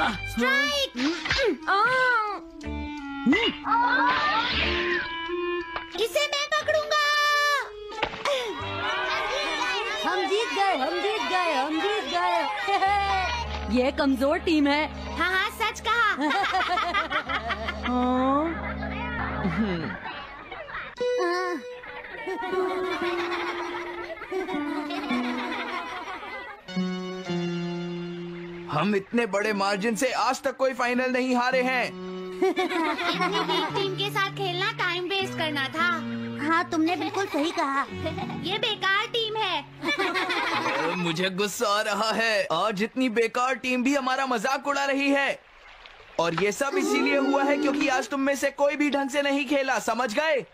Strike. इसे मैं पकड़ूंगा। हम जीत गए, हम जीत गए, हम जीत गए। ये कमजोर टीम है। हाँ हाँ, सच कहा। हम इतने बड़े मार्जिन से आज तक कोई फाइनल नहीं हारे हैं। इतनी वीक टीम के साथ खेलना टाइम वेस्ट करना था। हाँ, तुमने बिल्कुल सही कहा। ये बेकार टीम है। मुझे गुस्सा आ रहा है। आज इतनी बेकार टीम भी हमारा मजाक उड़ा रही है। और ये सब इसीलिए हुआ है क्योंकि आज तुम में से कोई भी ढंग से नहीं खेला, समझ गए?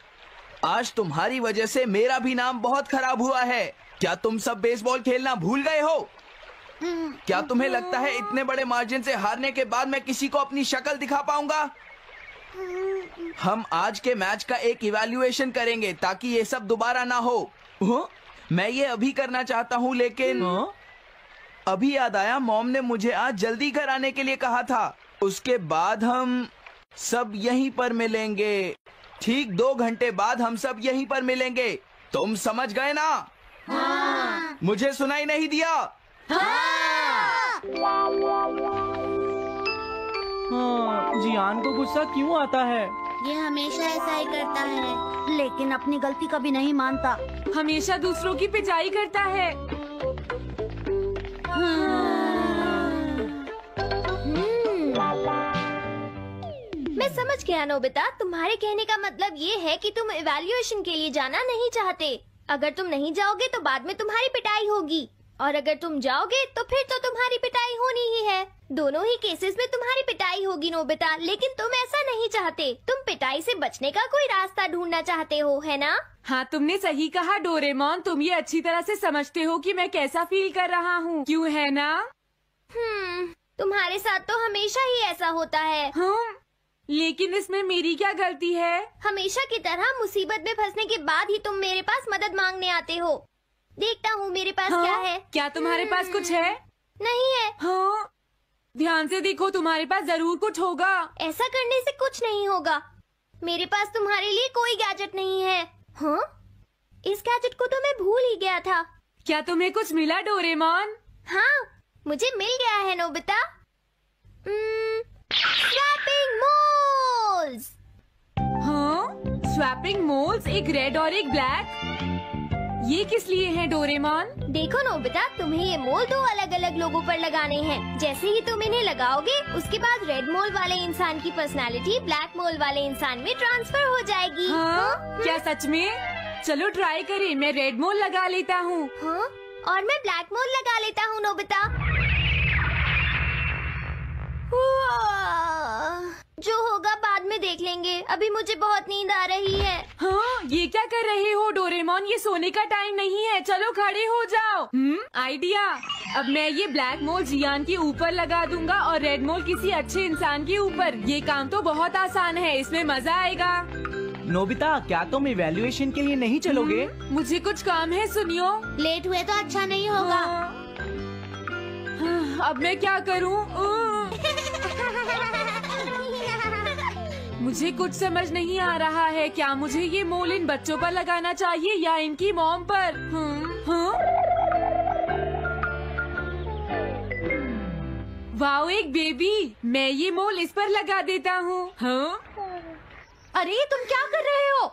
आज तुम्हारी वजह से मेरा भी नाम बहुत खराब हुआ है। क्या तुम सब बेसबॉल खेलना भूल गए हो? क्या तुम्हें लगता है इतने बड़े मार्जिन से हारने के बाद मैं किसी को अपनी शक्ल दिखा पाऊंगा? हम आज के मैच का एक इवैल्यूएशन करेंगे ताकि ये सब दोबारा ना हो। मैं ये अभी करना चाहता हूँ, लेकिन अभी याद आया मॉम ने मुझे आज जल्दी घर आने के लिए कहा था। उसके बाद हम सब यहीं पर मिलेंगे। ठीक 2 घंटे बाद हम सब यहीं पर मिलेंगे। तुम समझ गए ना? हाँ। मुझे सुनाई नहीं दिया? हाँ। जियान को गुस्सा क्यों आता है? ये हमेशा ऐसा ही करता है, लेकिन अपनी गलती कभी नहीं मानता। हमेशा दूसरों की पिटाई करता है। मैं समझ गया नोबिता, तुम्हारे कहने का मतलब ये है कि तुम इवैल्यूएशन के लिए जाना नहीं चाहते। अगर तुम नहीं जाओगे तो बाद में तुम्हारी पिटाई होगी, और अगर तुम जाओगे तो फिर तो तुम्हारी पिटाई होनी ही है। दोनों ही केसेस में तुम्हारी पिटाई होगी नोबिता, लेकिन तुम ऐसा नहीं चाहते। तुम पिटाई से बचने का कोई रास्ता ढूंढना चाहते हो, है ना? हाँ, तुमने सही कहा डोरेमोन। तुम ये अच्छी तरह से समझते हो कि मैं कैसा फील कर रहा हूँ, क्यों है ना? तुम्हारे साथ तो हमेशा ही ऐसा होता है। लेकिन इसमें मेरी क्या गलती है? हमेशा की तरह मुसीबत में फंसने के बाद ही तुम मेरे पास मदद मांगने आते हो। देखता हूँ मेरे पास क्या है। क्या तुम्हारे पास कुछ है? नहीं है। हाँ, ध्यान से देखो, तुम्हारे पास जरूर कुछ होगा। ऐसा करने से कुछ नहीं होगा। मेरे पास तुम्हारे लिए कोई गैजेट नहीं है। हाँ, इस गैजेट को तो मैं भूल ही गया था। क्या तुम्हें कुछ मिला डोरेमोन? हाँ, मुझे मिल गया है नोबिता। Swapping moles. हाँ, स्वैपिंग मोल्स, एक रेड और एक ब्लैक। ये किस लिए हैं डोरेमोन? देखो नोबिता, तुम्हें ये मोल 2 अलग-अलग लोगों पर लगाने हैं। जैसे ही तुम इन्हें लगाओगे, उसके बाद रेड मोल वाले इंसान की पर्सनालिटी ब्लैक मोल वाले इंसान में ट्रांसफर हो जाएगी। हाँ? क्या सच में? चलो ट्राई करें। मैं रेड मोल लगा लेता हूँ। हाँ? और मैं ब्लैक मोल लगा लेता हूँ नोबिता। जो होगा बाद में देख लेंगे। अभी मुझे बहुत नींद आ रही है। हाँ, ये क्या कर रहे हो डोरेमोन? ये सोने का टाइम नहीं है। चलो खड़े हो जाओ। आइडिया। अब मैं ये ब्लैक मोल जियान के ऊपर लगा दूंगा और रेड मोल किसी अच्छे इंसान के ऊपर। ये काम तो बहुत आसान है, इसमें मजा आएगा। नोबिता, क्या तुम इवैल्यूएशन के लिए नहीं चलोगे? मुझे कुछ काम है, सुनियो। लेट हुए तो अच्छा नहीं होगा। अब मैं क्या करूँ? मुझे कुछ समझ नहीं आ रहा है। क्या मुझे ये मोल इन बच्चों पर लगाना चाहिए या इनकी मॉम पर? वाओ, एक बेबी। मैं ये मोल इस पर लगा देता हूँ। अरे तुम क्या कर रहे हो?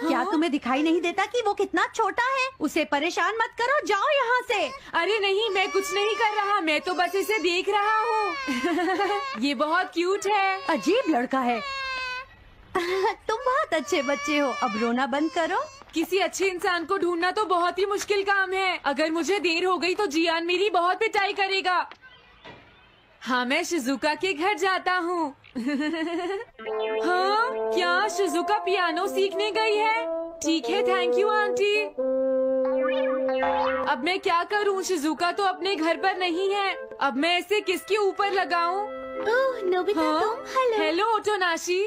क्या तुम्हें दिखाई नहीं देता कि वो कितना छोटा है? उसे परेशान मत करो, जाओ यहाँ से। अरे नहीं, मैं कुछ नहीं कर रहा। मैं तो बस इसे देख रहा हूँ। ये बहुत क्यूट है। अजीब लड़का है। तुम बहुत अच्छे बच्चे हो। अब रोना बंद करो। किसी अच्छे इंसान को ढूंढना तो बहुत ही मुश्किल काम है। अगर मुझे देर हो गई तो जियान मेरी बहुत पिटाई करेगा। हाँ, मैं शिजुका के घर जाता हूँ। हाँ, क्या शिजुका पियानो सीखने गई है? ठीक है, थैंक यू आंटी। अब मैं क्या करूँ? शिजुका तो अपने घर पर नहीं है। अब मैं इसे किसके ऊपर लगाऊं? ओह नोबिता, तुम? हेलो ओटोनाशी।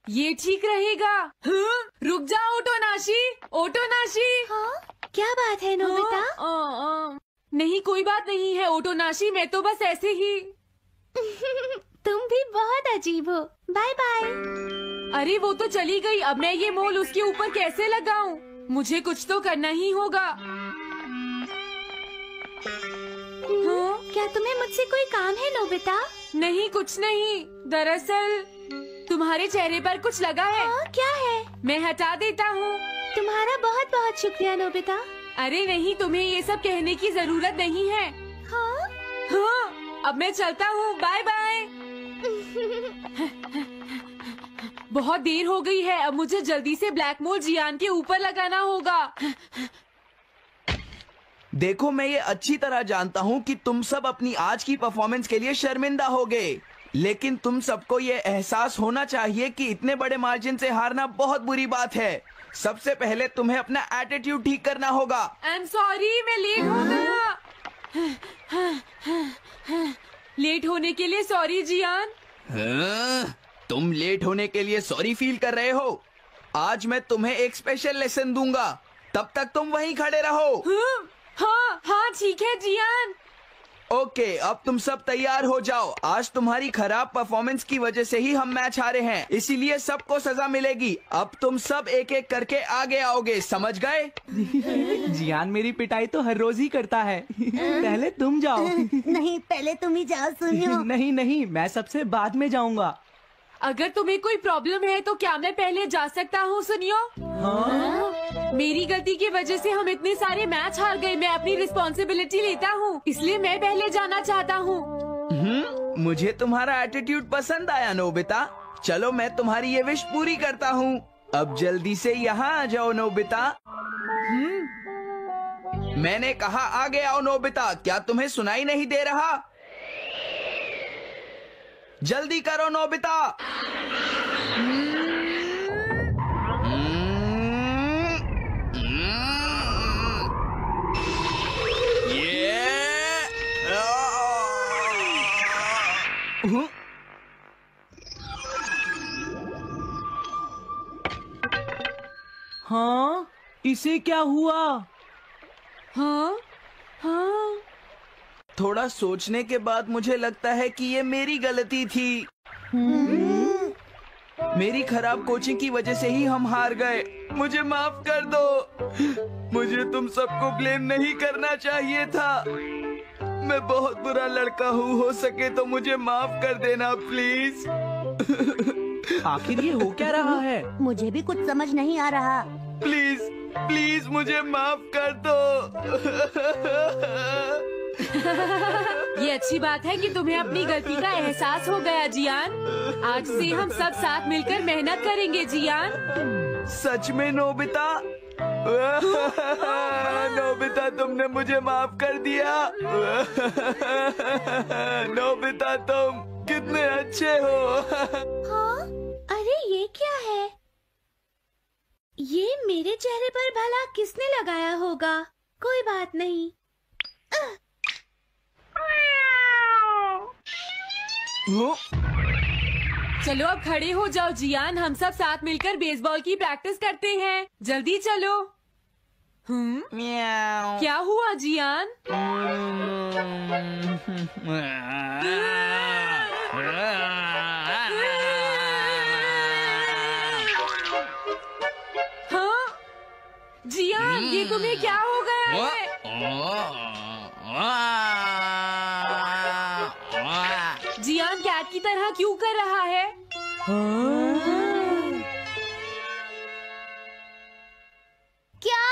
ये ठीक रहेगा। रुक जाओ ओटोनाशी। ओटोनाशी। हाँ? क्या बात है नोबिता? नहीं, कोई बात नहीं है ओटोनाशी। मैं तो बस ऐसे ही। तुम भी बहुत अजीब हो। Bye bye. अरे वो तो चली गई, अब मैं ये मोल उसके ऊपर कैसे लगाऊं? मुझे कुछ तो करना ही होगा। हाँ? क्या तुम्हें मुझसे कोई काम है नोबिता? नहीं, कुछ नहीं। दरअसल तुम्हारे चेहरे पर कुछ लगा है। क्या है? मैं हटा देता हूँ। तुम्हारा बहुत बहुत शुक्रिया नोबिता। अरे नहीं, तुम्हें ये सब कहने की जरूरत नहीं है। हाँ? हाँ, अब मैं चलता हूँ। Bye bye. बहुत देर हो गई है, अब मुझे जल्दी से ब्लैक मोल जियान के ऊपर लगाना होगा। देखो, मैं ये अच्छी तरह जानता हूँ कि तुम सब अपनी आज की परफॉर्मेंस के लिए शर्मिंदा होगे, लेकिन तुम सबको ये एहसास होना चाहिए कि इतने बड़े मार्जिन से हारना बहुत बुरी बात है। सबसे पहले तुम्हें अपना एटीट्यूड ठीक करना होगा। आई एम सॉरी, मैं लेट हो गया। लेट होने के लिए सॉरी जियान। हाँ, तुम लेट होने के लिए सॉरी फील कर रहे हो? आज मैं तुम्हें एक स्पेशल लेसन दूंगा, तब तक तुम वहीं खड़े रहो। हाँ हाँ ठीक है जियान। ओके, अब तुम सब तैयार हो जाओ। आज तुम्हारी खराब परफॉर्मेंस की वजह से ही हम मैच हारे हैं, इसीलिए सबको सजा मिलेगी। अब तुम सब एक एक करके आगे आओगे, समझ गए? जियान मेरी पिटाई तो हर रोज ही करता है। पहले तुम जाओ। नहीं, पहले तुम ही जाओ सुनियो। नहीं नहीं, मैं सबसे बाद में जाऊंगा। अगर तुम्हें कोई प्रॉब्लम है तो क्या मैं पहले जा सकता हूँ? सुनियो, मेरी गलती की वजह से हम इतने सारे मैच हार गए। मैं अपनी रिस्पॉन्सिबिलिटी लेता हूँ, इसलिए मैं पहले जाना चाहता हूँ। मुझे तुम्हारा एटीट्यूड पसंद आया नोबिता। चलो, मैं तुम्हारी ये विश पूरी करता हूँ। अब जल्दी से यहाँ आ जाओ नोबिता। मैंने कहा आगे आओ नोबिता, क्या तुम्हें सुनाई नहीं दे रहा? जल्दी करो नोबिता। हाँ, इसे क्या हुआ? हाँ हाँ, थोड़ा सोचने के बाद मुझे लगता है कि ये मेरी गलती थी। मेरी खराब कोचिंग की वजह से ही हम हार गए। मुझे माफ कर दो। मुझे तुम सबको ब्लेम नहीं करना चाहिए था। मैं बहुत बुरा लड़का हूँ, हो सके तो मुझे माफ कर देना प्लीज। आखिर ये हो क्या रहा है? मुझे भी कुछ समझ नहीं आ रहा। प्लीज प्लीज मुझे माफ कर दो। ये अच्छी बात है कि तुम्हें अपनी गलती का एहसास हो गया जियान। आज से हम सब साथ मिलकर मेहनत करेंगे जियान। सच में नोबिता? नोबिता, तुमने मुझे माफ कर दिया। नोबिता, तुम कितने अच्छे हो। हाँ? अरे ये क्या है? ये मेरे चेहरे पर भला किसने लगाया होगा? कोई बात नहीं। चलो अब खड़े हो जाओ जियान, हम सब साथ मिलकर बेसबॉल की प्रैक्टिस करते हैं। जल्दी चलो। क्या हुआ जियान? हाँ जियान, ये तुम्हें क्या हो गया है? जियान कैट की तरह क्यों कर रहा है? क्या?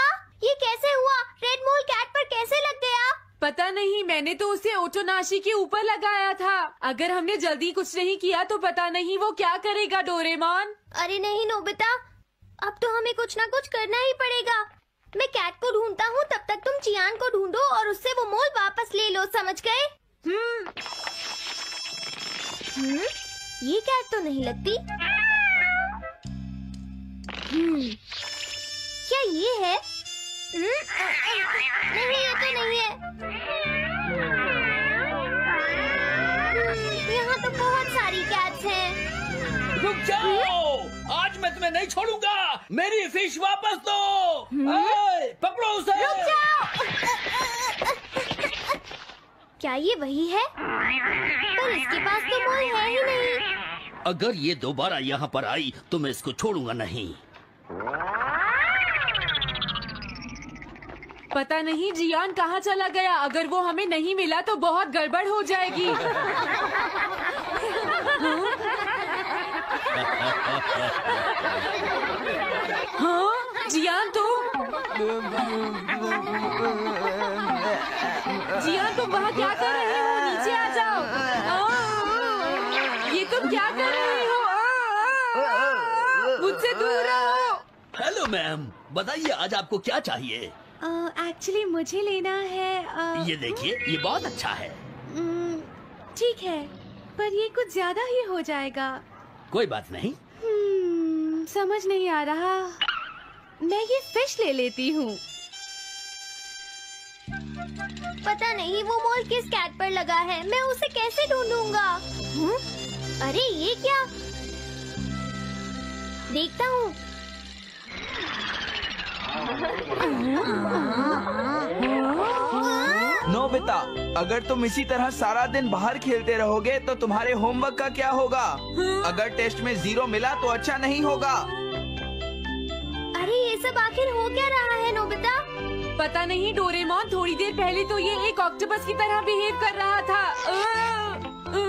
ये कैसे हुआ? रेड मोल कैट पर कैसे लग गया? पता नहीं, मैंने तो उसे ओटोनाशी के ऊपर लगाया था। अगर हमने जल्दी कुछ नहीं किया तो पता नहीं वो क्या करेगा डोरेमोन। अरे नहीं नोबिता, अब तो हमें कुछ ना कुछ करना ही पड़ेगा। मैं कैट को ढूंढता हूँ, तब तक तुम जियान को ढूंढो और उससे वो मोल वापस ले लो, समझ गए? ये कैट तो नहीं लगती। क्या ये है? नहीं, ये तो नहीं है। यहाँ तो बहुत सारी कैट्स हैं। रुक जाओ, आज मैं तुम्हें नहीं छोड़ूंगा। मेरी फिश वापस दो। पकड़ो उसे। रुक जाओ। क्या ये वही है? पर इसके पास तो मोल है ही नहीं। अगर ये दोबारा यहाँ पर आई तो मैं इसको छोड़ूंगा नहीं। पता नहीं जियान कहाँ चला गया। अगर वो हमें नहीं मिला तो बहुत गड़बड़ हो जाएगी। हाँ जियान तुम वहाँ क्या कर रहे हो? नीचे आ जाओ। ये तुम क्या कर रहे हो? मुझसे दूर रहो। हेलो मैम, बताइए आज आपको क्या चाहिए? एक्चुअली मुझे लेना है ये देखिए, ये बहुत अच्छा है। ठीक है, पर ये कुछ ज्यादा ही हो जाएगा। कोई बात नहीं। समझ नहीं आ रहा। मैं ये फिश ले लेती हूँ। पता नहीं वो मोल किस कैट पर लगा है। मैं उसे कैसे ढूंढूंगा? अरे ये क्या? देखता हूँ। नोबिता, अगर तुम इसी तरह सारा दिन बाहर खेलते रहोगे तो तुम्हारे होमवर्क का क्या होगा? अगर टेस्ट में 0 मिला तो अच्छा नहीं होगा। अरे ये सब आखिर हो क्या रहा है नोबिता? पता नहीं डोरेमोन, थोड़ी देर पहले तो ये एक ऑक्टोपस की तरह बिहेव कर रहा था।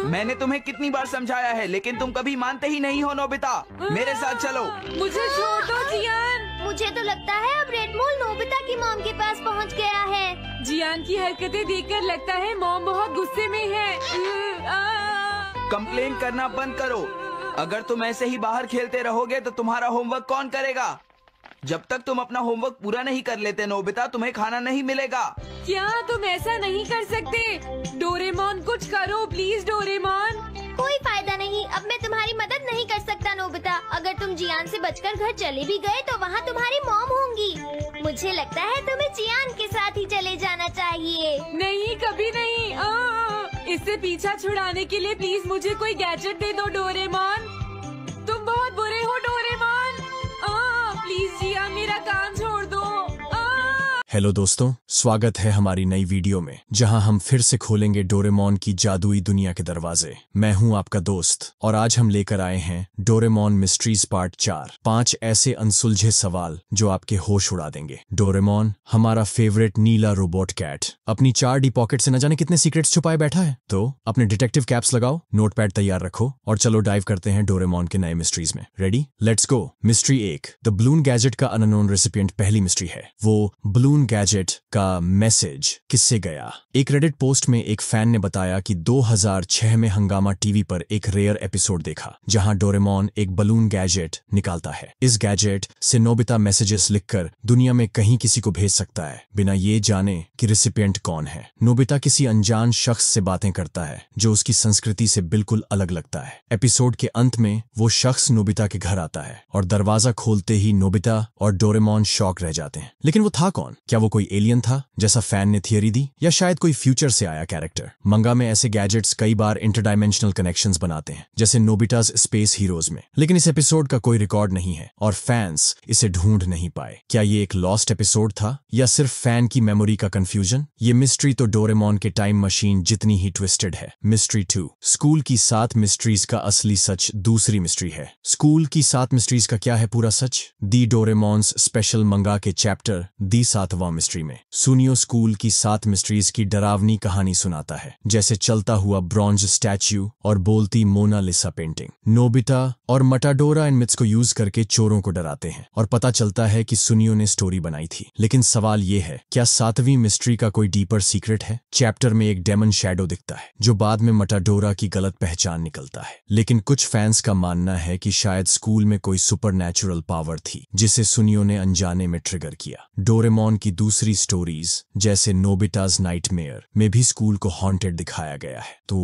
मैंने तुम्हें कितनी बार समझाया है, लेकिन तुम कभी मानते ही नहीं हो। नोबिता, मेरे साथ चलो। मुझे छोड़ दो जियान। मुझे तो लगता है अब रेड मोल नोबिता की मॉम के पास पहुंच गया है। जियान की हरकतें देखकर लगता है मॉम बहुत गुस्से में है। कंप्लेन करना बंद करो। अगर तुम ऐसे ही बाहर खेलते रहोगे तो तुम्हारा होमवर्क कौन करेगा? जब तक तुम अपना होमवर्क पूरा नहीं कर लेते नोबिता, तुम्हें खाना नहीं मिलेगा। क्या तुम ऐसा नहीं कर सकते? डोरेमोन कुछ करो प्लीज डोरेमोन। कोई फायदा नहीं, अब मैं तुम्हारी मदद नहीं कर सकता नोबिता। अगर तुम जियान से बचकर घर चले भी गए तो वहाँ तुम्हारी मॉम होंगी। मुझे लगता है तुम्हें जियान के साथ ही चले जाना चाहिए। नहीं, कभी नहीं। इससे पीछा छुड़ाने के लिए प्लीज मुझे कोई गैजेट दे दो डोरेमोन। तुम बहुत बुरे हो डोरेमोन। प्लीज जियान, मेरा काम छोड़ दो। हेलो दोस्तों, स्वागत है हमारी नई वीडियो में, जहां हम फिर से खोलेंगे डोरेमोन की जादुई दुनिया के दरवाजे। मैं हूं आपका दोस्त और आज हम लेकर आए हैं डोरेमोन मिस्ट्रीज पार्ट 4। 5 ऐसे अनसुलझे सवाल जो आपके होश उड़ा देंगे। डोरेमोन, हमारा फेवरेट नीला रोबोट कैट, अपनी 4D पॉकेट से न जाने कितने सीक्रेट्स छुपाए बैठा है। तो अपने डिटेक्टिव कैप्स लगाओ, नोटपैड तैयार रखो और चलो डाइव करते हैं डोरेमोन के नए मिस्ट्रीज में। Ready? Let's go. Mystery 1, the balloon gadget का अननोन रेसिपिएंट पहली मिस्ट्री है। वो बलून गैजेट का मैसेज किससे गया? एक रेडिट पोस्ट में एक फैन ने बताया कि 2006 में हंगामा टीवी पर एक रेयर एपिसोड देखा जहां डोरेमोन एक बलून गैजेट निकालता है। इस गैजेट से नोबिता मैसेजेस लिखकर दुनिया में कहीं किसी को भेज सकता है बिना ये जाने कि रेसिपिएंट कौन है। नोबिता किसी अनजान शख्स से बातें करता है जो उसकी संस्कृति से बिल्कुल अलग लगता है। एपिसोड के अंत में वो शख्स नोबिता के घर आता है और दरवाजा खोलते ही नोबिता और डोरेमोन शॉक रह जाते हैं। लेकिन वो था कौन? क्या वो कोई एलियन था जैसा फैन ने थियरी दी, या शायद कोई फ्यूचर से आया कैरेक्टर? मंगा में ऐसे गैजेट्स कई बार इंटरडायमेंशनल कनेक्शंस बनाते हैं, जैसे नोबिता's स्पेस हीरोज में। लेकिन इस एपिसोड का कोई रिकॉर्ड नहीं है और फैंस इसे ढूंढ नहीं पाए। क्या ये एक लॉस्ट एपिसोड था या सिर्फ फैन की मेमोरी का कंफ्यूजन? ये मिस्ट्री तो डोरेमोन के टाइम मशीन जितनी ही ट्विस्टेड है। मिस्ट्री 2, स्कूल की 7 मिस्ट्रीज का असली सच दूसरी मिस्ट्री है। स्कूल की 7 मिस्ट्रीज का क्या है पूरा सच? दी डोरेमोन्स स्पेशल मंगा के चैप्टर दी 7वां मिस्ट्री में सुनियो स्कूल की 7 मिस्ट्रीज की डरावनी कहानी सुनाता है, जैसे चलता हुआ ब्रॉन्ज स्टैच्यू और बोलती मोनालिसा पेंटिंग। नोबिता और मटाडोरा इन मिथ्स को यूज करके चोरों को डराते हैं और पता चलता है कि सुनियो ने स्टोरी बनाई थी। लेकिन सवाल ये है, क्या 7वीं मिस्ट्री का कोई डीपर सीक्रेट है? चैप्टर में एक डेमन शैडो दिखता है जो बाद में मटाडोरा की गलत पहचान निकलता है। लेकिन कुछ फैंस का मानना है कि शायद स्कूल में कोई सुपरनैचुरल पावर थी जिसे सुनियो ने अनजाने में ट्रिगर किया। डोरेमोन की दूसरी स्टोरीज जैसे नोबिता's नाइटमेयर में भी स्कूल को हॉन्टेड दिखाया गया है। तो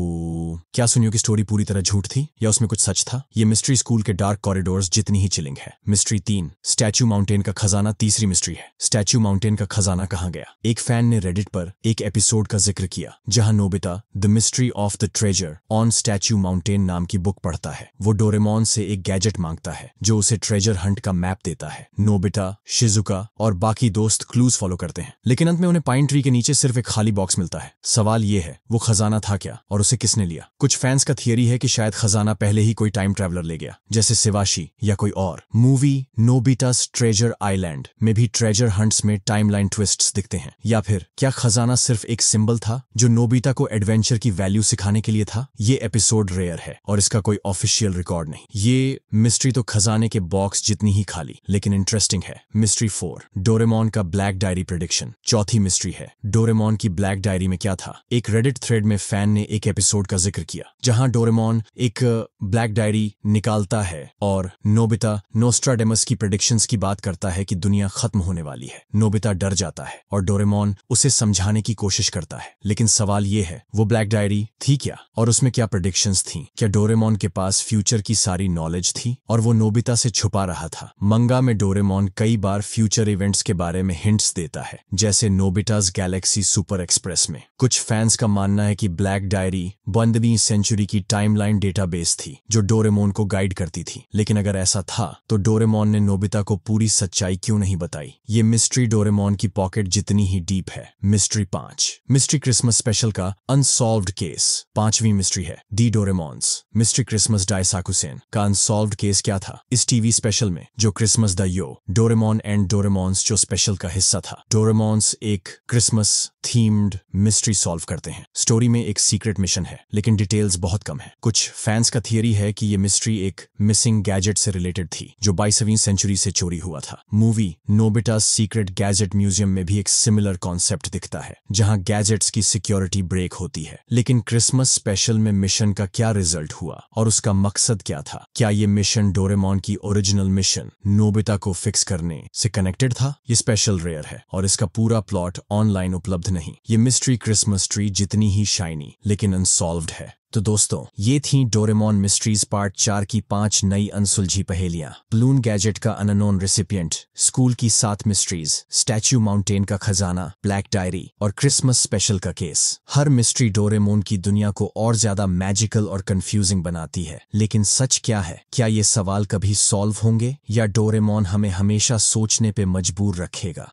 क्या सुनियो की स्टोरी पूरी तरह झूठ थी या उसमें कुछ सच था? ये मिस्ट्री स्कूल के डार्क कॉरिडोर्स जितनी ही चिलिंग है। मिस्ट्री 3, स्टैच्यू माउंटेन का खजाना तीसरी मिस्ट्री है। स्टैच्यू माउंटेन का खजाना कहाँ गया? एक फैन ने रेडिट पर एक एपिसोड का जिक्र किया जहां Nobita the mystery of the treasure on statue mountain नाम की बुक पढ़ता है। वो डोरेमोन से एक गैजेट मांगता है जो उसे ट्रेजर हंट का मैप देता है। नोबिता, शिजुका और बाकी दोस्त क्लूज फॉलो करते हैं लेकिन अंत में उन्हें पाइन ट्री के नीचे सिर्फ एक खाली बॉक्स मिलता है। सवाल ये है, वो खजाना था क्या और उसे किसने लिया? कुछ फैंस का थियरी है कि शायद खजाना पहले ही कोई टाइम ट्रैवलर ले गया, जैसे शिवाशी या कोई और। मूवी नोबिता's ट्रेजर आइलैंड में भी ट्रेजर हंट्स में टाइमलाइन ट्विस्ट्स दिखते हैं। या फिर क्या खजाना सिर्फ एक सिंबल था जो नोबिता को एडवेंचर की वैल्यू सिखाने के लिए था? ये एपिसोड रेयर है और इसका कोई ऑफिशियल रिकॉर्ड नहीं। ये मिस्ट्री तो खजाने के बॉक्स जितनी ही खाली लेकिन इंटरेस्टिंग है। मिस्ट्री 4, डोरेमोन का ब्लैक डायरी प्रेडिक्शन। चौथी मिस्ट्री है, डोरेमोन की ब्लैक डायरी में क्या था? एक रेडिट थ्रेड में फैन ने एक एपिसोड का जिक्र किया जहां डोरेमोन एक ब्लैक डायरी निकालता है और नोबिता नोस्ट्राडेमस की प्रेडिक्शंस की बात करता है कि दुनिया खत्म होने वाली है। नोबिता डर जाता है और डोरेमोन उसे समझाने की कोशिश करता है, लेकिन सवाल ये है, वो ब्लैक डायरी थी क्या और उसमें क्या प्रेडिक्शंस थी? क्या डोरेमोन के पास फ्यूचर की सारी नॉलेज थी और वो नोबिता से छुपा रहा था? मंगा में डोरेमोन कई बार फ्यूचर इवेंट्स के बारे में हिंट्स देता है, जैसे नोबिता's गैलेक्सी सुपर एक्सप्रेस में। कुछ फैंस का मानना है कि ब्लैक डायरी 12वीं सेंचुरी की टाइमलाइन डेटाबेस थी जो डोरेमोन को गाइड करती थी। लेकिन अगर ऐसा था तो डोरेमोन ने नोबिता को पूरी सच्चाई क्यों नहीं बताई? ये मिस्ट्री डोरेमोन की पॉकेट जितनी ही डीप है। मिस्ट्री 5, मिस्ट्री क्रिसमस स्पेशल का अनसॉल्व्ड केस। 5वीं मिस्ट्री है दी डोरेमोन्स। मिस्ट्री क्रिसमस डायसाकुसेन का अनसॉल्व्ड केस क्या था? इस टीवी स्पेशल में जो क्रिसमस द यो डोरेमोन एंड डोरेमोन्स जो स्पेशल का हिस्सा था, डोरेमोन्स एक क्रिसमस थीम्ड मिस्ट्री सॉल्व करते हैं। स्टोरी में एक सीक्रेट मिशन है लेकिन डिटेल्स बहुत कम है। कुछ फैंस का थियरी है कि ये मिस्ट्री एक मिसिंग गैजेट से रिलेटेड थी जो 22वीं सेंचुरी से चोरी हुआ था। मूवी नोबिता's सीक्रेट गैजेट म्यूजियम में भी एक सिमिलर कॉन्सेप्ट दिखता है जहां गैजेट्स की सिक्योरिटी ब्रेक होती है। लेकिन क्रिसमस स्पेशल में मिशन का क्या रिजल्ट हुआ और उसका मकसद क्या था? क्या ये मिशन डोरेमोन की ओरिजिनल मिशन नोबिता को फिक्स करने से कनेक्टेड था? ये स्पेशल रेयर है और इसका पूरा प्लॉट ऑनलाइन उपलब्ध नहीं। ये मिस्ट्री क्रिसमस ट्री जितनी ही शाइनी लेकिन अनसॉल्व्ड है। तो दोस्तों, ये थी डोरेमोन मिस्ट्रीज पार्ट 4 की 5 नई अनसुलझी पहेलियां। बलून गैजेट का अननोन रेसिपिएंट, स्कूल की 7 मिस्ट्रीज, स्टैच्यू माउंटेन का खजाना, ब्लैक डायरी और क्रिसमस स्पेशल का केस। हर मिस्ट्री डोरेमोन की दुनिया को और ज्यादा मैजिकल और कंफ्यूजिंग बनाती है। लेकिन सच क्या है? क्या ये सवाल कभी सॉल्व होंगे या डोरेमोन हमें हमेशा सोचने पे मजबूर रखेगा?